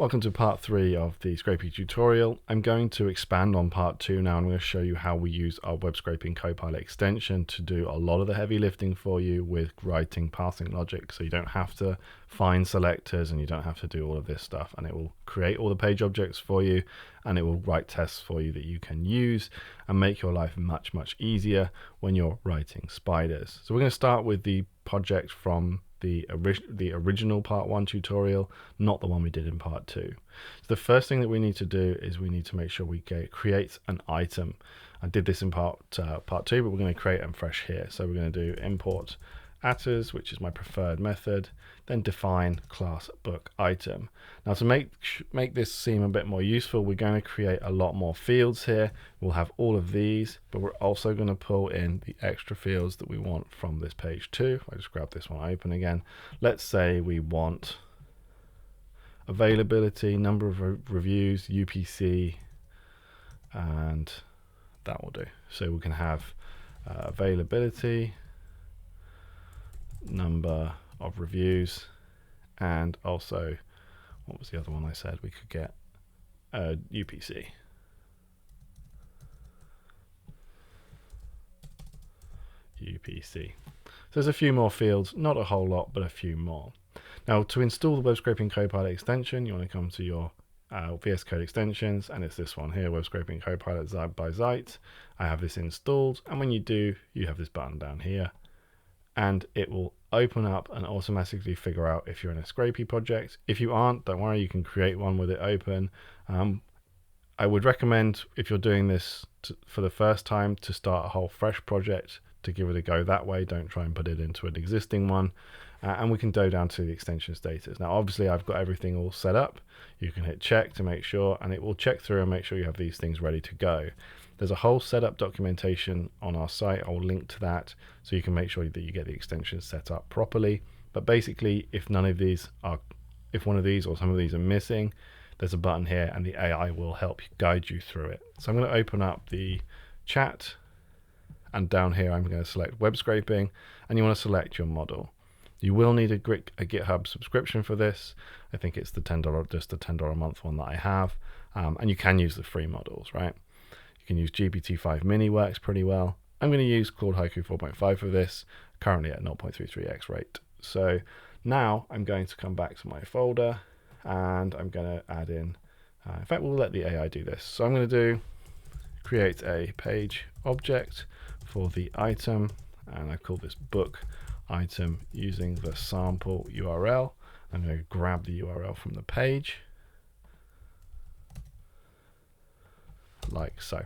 Welcome to part 3 of the Scrapy tutorial. I'm going to expand on part 2 now. I'm going to show you how we use our web scraping Copilot extension to do a lot of the heavy lifting for you with writing parsing logic, so you don't have to find selectors and you don't have to do all of this stuff, and it will create all the page objects for you, and it will write tests for you that you can use and make your life much easier when you're writing spiders. So we're going to start with the project from the original part 1 tutorial, not the one we did in part 2. So the first thing that we need to do is we need to make sure we create an item. I did this in part 2, but we're going to create them fresh here. So we're going to do import attrs, which is my preferred method, then define class book item. Now to make this seem a bit more useful, we're going to create a lot more fields here. We'll have all of these, but we're also going to pull in the extra fields that we want from this page too. I just grab this one open again. Let's say we want availability, number of reviews, UPC, and that will do. So we can have availability, number of reviews, and also, what was the other one I said we could get? UPC. So there's a few more fields, not a whole lot, but a few more. Now to install the web scraping Copilot extension, you want to come to your VS Code extensions, and it's this one here, web scraping Copilot by Zeit. I have this installed, and when you do, you have this button down here, and it will open up and automatically figure out if you're in a Scrapy project. If you aren't, don't worry, you can create one with it open. I would recommend, if you're doing this for the first time, to start a whole fresh project to give it a go that way. Don't try and put it into an existing one. And we can go down to the extension status. Now obviously I've got everything all set up. You can hit check to make sure, and it will check through and make sure you have these things ready to go. There's a whole setup documentation on our site. I'll link to that so you can make sure that you get the extensions set up properly. But basically, if one of these or some of these are missing, there's a button here and the AI will help guide you through it. So I'm going to open up the chat, and down here I'm going to select web scraping, and you want to select your model. You will need a GitHub subscription for this. I think it's the $10, just the $10 a month one that I have. And you can use the free models, right? You can use GPT-5 Mini, works pretty well. I'm going to use Claude Haiku 4.5 for this, currently at 0.33x rate. So now I'm going to come back to my folder, and I'm going to add in fact, we'll let the AI do this. So I'm going to create a page object for the item, and I call this book item using the sample URL. I'm going to grab the URL from the page, like so.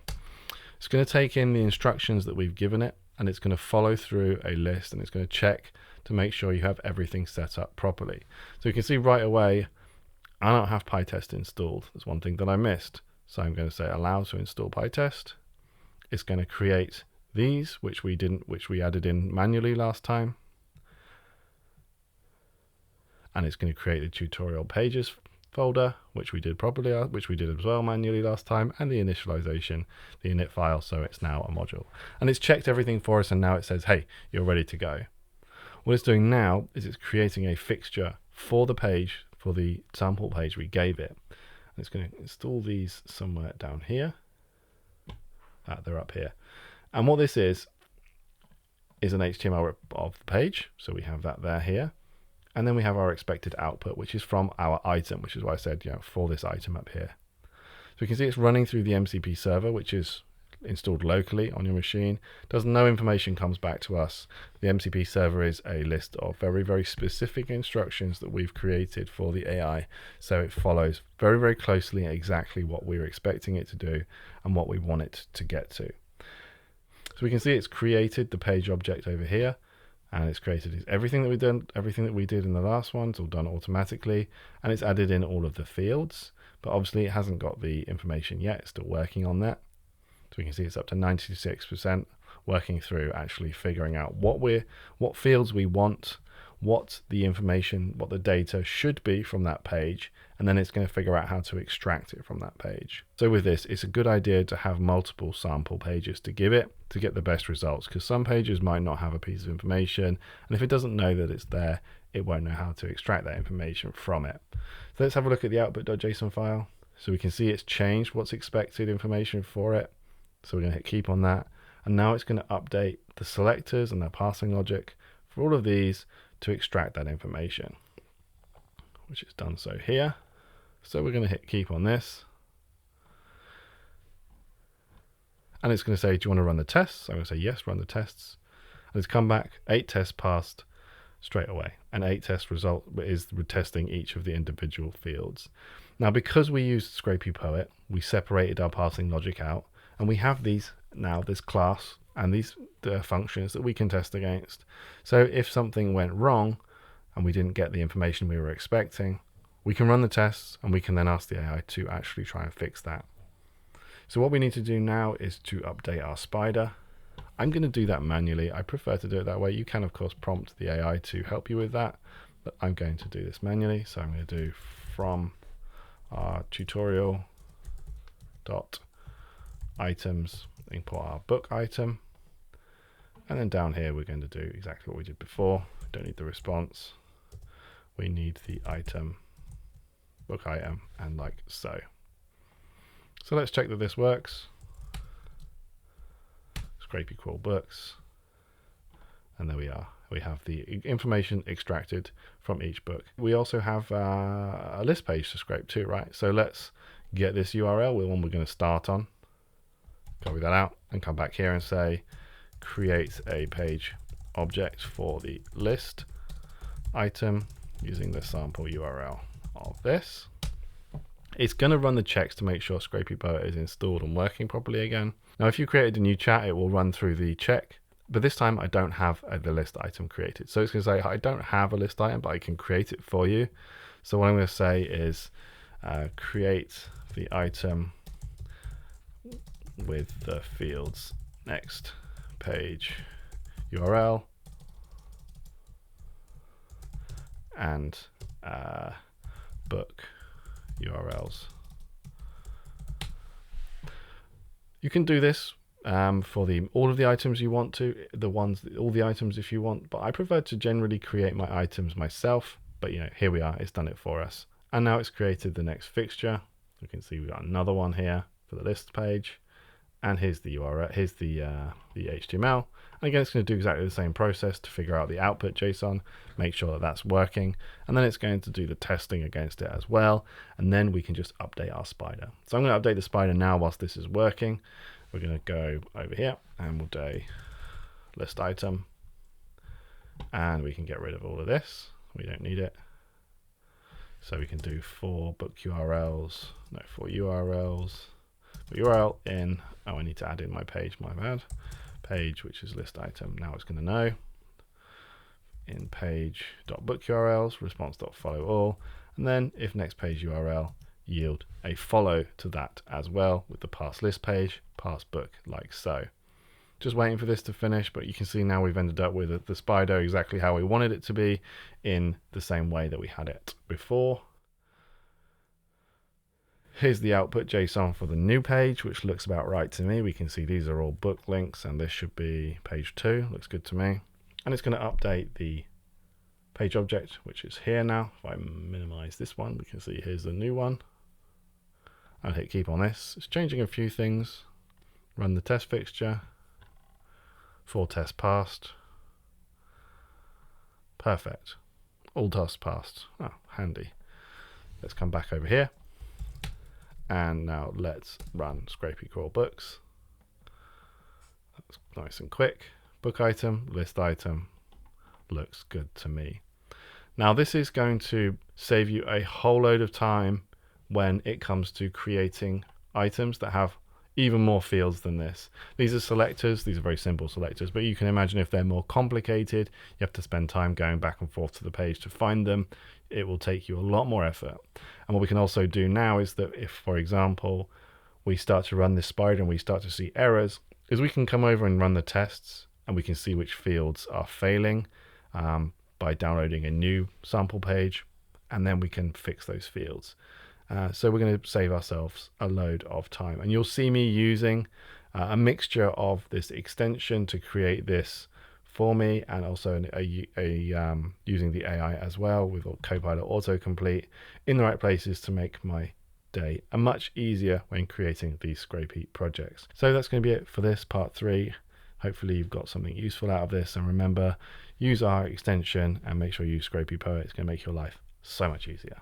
It's going to take in the instructions that we've given it, and it's going to follow through a list, and it's going to check to make sure you have everything set up properly. So you can see right away, I don't have PyTest installed. That's one thing that I missed. So I'm going to say allow to install PyTest. It's going to create these, which we added in manually last time. And it's going to create the tutorial pages folder, which we did properly, which we did as well manually last time, and the initialization, the init file, so it's now a module. And it's checked everything for us, and now it says, hey, you're ready to go. What it's doing now is it's creating a fixture for the page, for the sample page we gave it. And it's going to install these somewhere down here. They're up here. And what this is an HTML of the page. So we have that there here. And then we have our expected output, which is from our item, which is why I said, for this item up here. So you can see it's running through the MCP server, which is installed locally on your machine. No information comes back to us. The MCP server is a list of very specific instructions that we've created for the AI. So it follows very closely exactly what we're expecting it to do and what we want it to get to. So we can see it's created the page object over here. And it's created everything that we did in the last one. It's all done automatically, and it's added in all of the fields, but obviously it hasn't got the information yet. It's still working on that. So we can see it's up to 96% working through actually figuring out what fields we want, what the data should be from that page, and then it's going to figure out how to extract it from that page. So with this, it's a good idea to have multiple sample pages to get the best results, because some pages might not have a piece of information, and if it doesn't know that it's there, it won't know how to extract that information from it. So let's have a look at the output.json file. So we can see it's changed what's expected information for it. So we're going to hit keep on that. And now it's going to update the selectors and their parsing logic for all of these to extract that information, which is done so here. So we're going to hit keep on this. And it's going to say, do you want to run the tests? I'm going to say yes, run the tests. And it's come back 8 tests passed straight away. And 8 test result is testing each of the individual fields. Now, because we used Scrapy Poet, we separated our parsing logic out, and we have these now, this class and these functions that we can test against. So if something went wrong and we didn't get the information we were expecting, we can run the tests and we can then ask the AI to actually try and fix that. So what we need to do now is to update our spider. I'm going to do that manually. I prefer to do it that way. You can, of course, prompt the AI to help you with that, but I'm going to do this manually. So I'm going to do from our tutorial dot items, import our book item, and then down here we're going to do exactly what we did before. We don't need the response. We need the item, book item, and like so. So let's check that this works. Scrapy crawl books, and there we are. We have the information extracted from each book. We also have a list page to scrape too, right? So let's get this URL, the one we're going to start on, copy that out, and come back here and say create a page object for the list item using the sample URL of this. It's going to run the checks to make sure Scrapy Poet is installed and working properly again. Now, if you created a new chat, it will run through the check, but this time I don't have the list item created. So it's going to say, I don't have a list item, but I can create it for you. So what I'm going to say is create the item with the fields next page URL and book URLs. You can do this for all of the items you want to, all the items if you want, but I prefer to generally create my items myself. But here we are, it's done it for us. And now it's created the next fixture. You can see we've got another one here for the list page. And here's the URL, here's the HTML. And again, it's going to do exactly the same process to figure out the output JSON, make sure that that's working. And then it's going to do the testing against it as well. And then we can just update our spider. So I'm going to update the spider now whilst this is working. We're going to go over here and we'll do list item. And we can get rid of all of this. We don't need it. So we can do for book URLs, no, for URLs. URL in, I need to add in my page, my bad. Page, which is list item. Now it's going to know. In page.book URLs, response.follow all. And then if next page URL, yield a follow to that as well with the parse list page, parse book, like so. Just waiting for this to finish, but you can see now we've ended up with the spider exactly how we wanted it to be in the same way that we had it before. Here's the output JSON for the new page, which looks about right to me. We can see these are all book links, and this should be page 2. Looks good to me. And it's going to update the page object, which is here now. If I minimize this one, we can see here's the new one. I'll hit keep on this. It's changing a few things. Run the test fixture. 4 tests passed. Perfect. All tests passed. Oh, handy. Let's come back over here. And now let's run Scrapy crawl books. That's nice and quick. Book item, list item, looks good to me. Now this is going to save you a whole load of time when it comes to creating items that have even more fields than this. These are selectors, these are very simple selectors, but you can imagine if they're more complicated, you have to spend time going back and forth to the page to find them. It will take you a lot more effort. And what we can also do now is that if, for example, we start to run this spider and we start to see errors, is we can come over and run the tests and we can see which fields are failing by downloading a new sample page, and then we can fix those fields. So we're going to save ourselves a load of time. And you'll see me using a mixture of this extension to create this for me, and also using the AI as well with Copilot autocomplete in the right places to make my day a much easier when creating these Scrapy projects. So that's going to be it for this part 3. Hopefully you've got something useful out of this, and remember, use our extension and make sure you use Scrapy Poet. It's going to make your life so much easier.